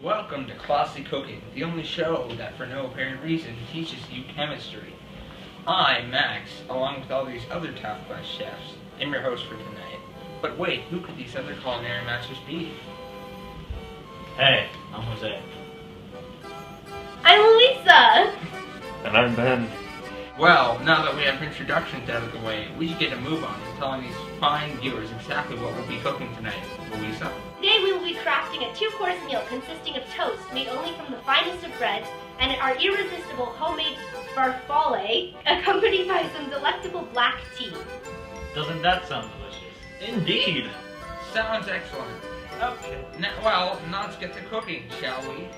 Welcome to Classy Cooking, the only show that for no apparent reason teaches you chemistry. I'm Max, along with all these other top-class chefs, am your host for tonight. But wait, who could these other culinary masters be? Hey, I'm Jose. I'm Lisa! And I'm Ben. Well, now that we have introductions out of the way, we should get a move on and telling these fine viewers exactly what we'll be cooking tonight. Louisa? Today we will be crafting a two-course meal consisting of toast made only from the finest of breads and our irresistible homemade farfalle, accompanied by some delectable black tea. Doesn't that sound delicious? Indeed. Sounds excellent. Okay. Now let's get to cooking, shall we?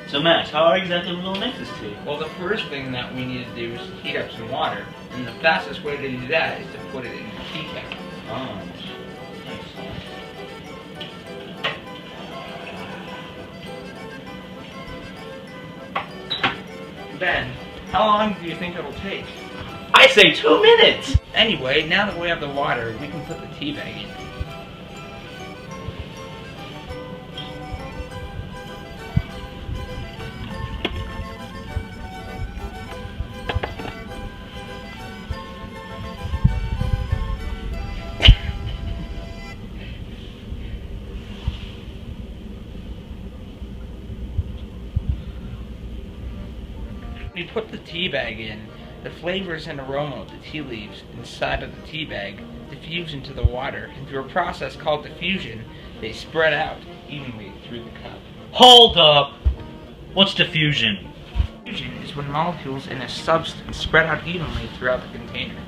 So Max, how exactly are we going to make this tea? Well, the first thing that we need to do is heat up some water, and the fastest way to do that is to put it in a tea kettle. Oh. Ben, how long do you think it'll take? I say 2 minutes! Anyway, now that we have the water, we can put the tea bag in. When you put the tea bag in, the flavors and aroma of the tea leaves inside of the tea bag diffuse into the water, and through a process called diffusion, they spread out evenly through the cup. Hold up! What's diffusion? Diffusion is when molecules in a substance spread out evenly throughout the container.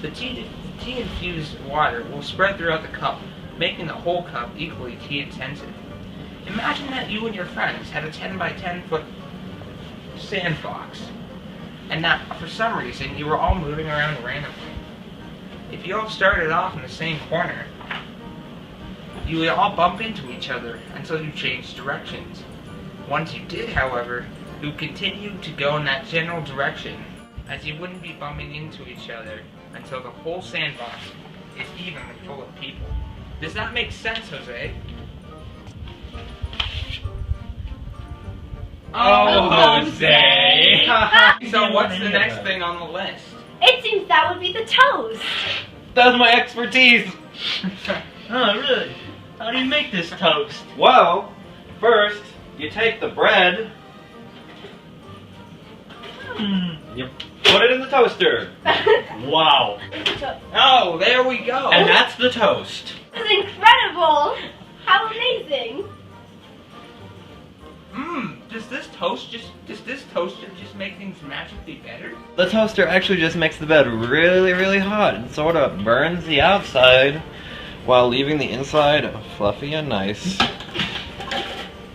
The tea-infused water will spread throughout the cup, making the whole cup equally tea-intensive. Imagine that you and your friends had a 10 by 10 foot sandbox, and that for some reason you were all moving around randomly. If you all started off in the same corner, you would all bump into each other until you changed directions. Once you did, however, you would continue to go in that general direction, as you wouldn't be bumping into each other until the whole sandbox is evenly full of people. Does that make sense, Jose? Oh, Jose! So what's the next thing on the list? It seems that would be the toast! That's my expertise. Oh, really? How do you make this toast? Well, first you take the bread, you put it in the toaster, Wow. Oh, there we go. and that's the toast. This is incredible! How amazing! Does this toaster just make things magically better? The toaster actually just makes the bread really, really hot and sort of burns the outside while leaving the inside fluffy and nice.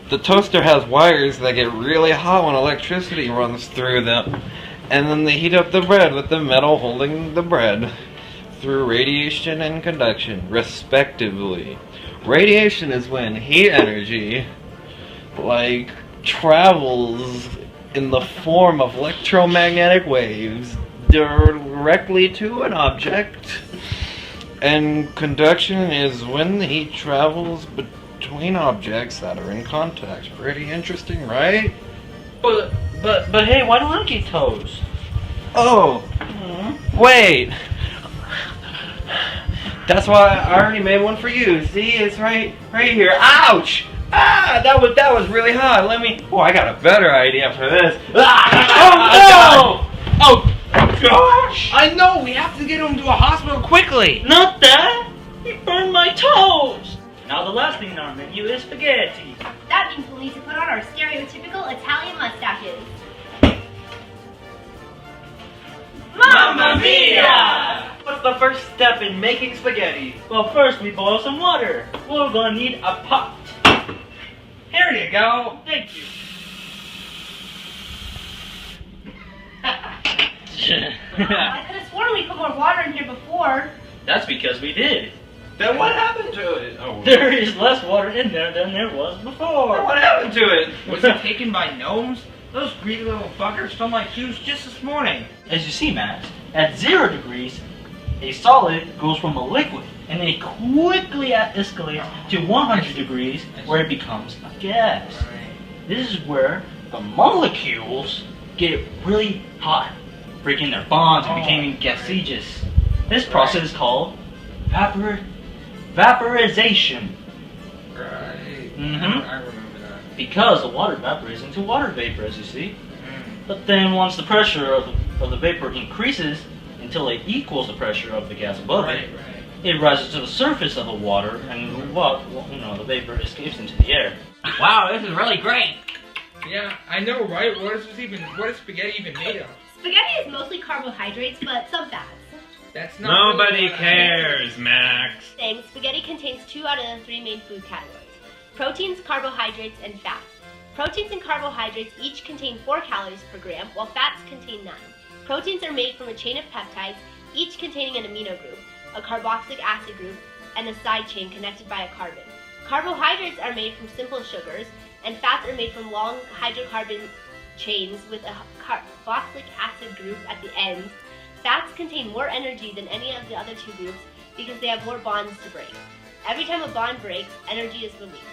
The toaster has wires that get really hot when electricity runs through them, and then they heat up the bread with the metal holding the bread through radiation and conduction, respectively. Radiation is when heat energy, like, travels in the form of electromagnetic waves directly to an object, and conduction is when the heat travels between objects that are in contact. Pretty interesting, right? But hey, why don't I get toast? Oh, wait. That's why I already made one for you. See, it's right here. Ouch! Ah, that was really hot. Oh, I got a better idea for this. Oh no! Oh gosh! I know, we have to get him to a hospital quickly! Not that! He burned my toast! Now the last thing on our menu is spaghetti. That means we'll need to put on our stereotypical Italian mustaches. Mamma mia! What's the first step in making spaghetti? Well, first we boil some water. We're gonna need a pot. Here you go. Thank you. I could have sworn we put more water in here before. That's because we did. Then what happened to it? Oh, There is less water in there than there was before. what happened to it? Was it taken by gnomes? Those greedy little buggers stole my shoes just this morning. As you see, Max, at 0 degrees, a solid goes from a liquid and it quickly escalates to 100 degrees where it becomes a gas. Right. This is where the molecules get really hot, breaking their bonds and becoming gaseous. This process is called vaporization. Right. Mhm. I remember that. Because the water evaporates into water vapor, as you see. But then once the pressure of the vapor increases until it equals the pressure of the gas above Right, it, right. it rises to the surface of the water, and the vapor escapes into the air. Wow, this is really great. Yeah, I know, right? What is spaghetti even made of? Spaghetti is mostly carbohydrates, but some fats. That's not really Nobody what I- cares, Max. Saying spaghetti contains 2 out of the 3 main food categories: proteins, carbohydrates, and fats. Proteins and carbohydrates each contain 4 calories per gram, while fats contain none. Proteins are made from a chain of peptides, each containing an amino group, a carboxylic acid group, and a side chain connected by a carbon. Carbohydrates are made from simple sugars, and fats are made from long hydrocarbon chains with a carboxylic acid group at the end. Fats contain more energy than any of the other 2 groups because they have more bonds to break. Every time a bond breaks, energy is released.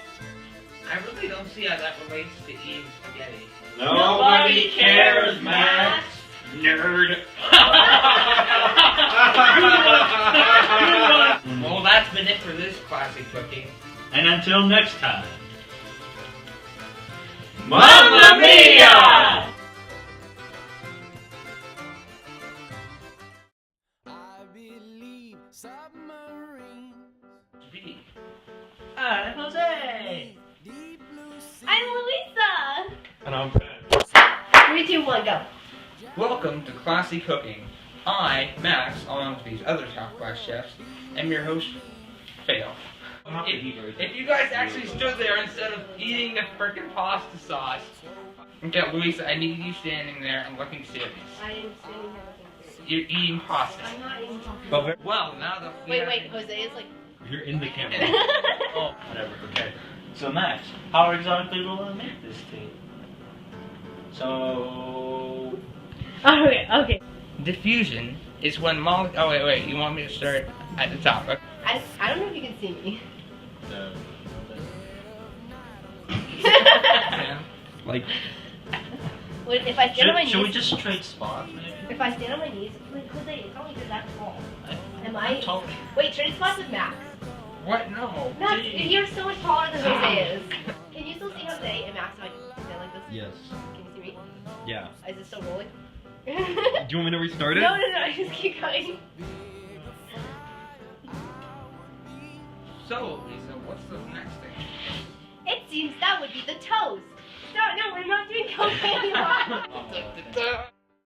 I really don't see how that relates to eating spaghetti. Nobody cares, Max. Nerd. Well, that's been it for this classic cooking. And until next time. Mamma Mia! I believe submarines. V. Hi, Jose! Deep blue sea. I'm Louisa! And I'm Brad. 3, 2, 1, go. Welcome to Classy Cooking. I, Max, along with these other top class chefs, am your host, Fail. If you guys actually stood there instead of eating the frickin' pasta sauce, okay, Louisa, I need you standing there and looking serious. I am standing here looking for you. You're eating pasta. I'm not eating pasta. But Well, now that we Wait, have- Jose is like... you're in the camera. Oh, whatever, okay. So Max, how exactly will I make this tea? So... Okay. Diffusion is when oh wait, you want me to start at the top? Okay. I don't know if you can see me. Yeah. Like, Wait, if I stand on my Should we knees... just trade spots, maybe? If I stand on my knees... Wait, Jose, it's not like you're that tall. Am I... Tall. Wait, trade spots with Max. What? No. Max, you're so much taller than Jose is. Can you still see Jose and Max if I can stand like this? yes. Can you see me? Yeah. Is it still rolling? Do you want me to restart it? No, just keep going. So, Lisa, what's the next thing? It seems that would be the toast. No, we're not doing cocaine.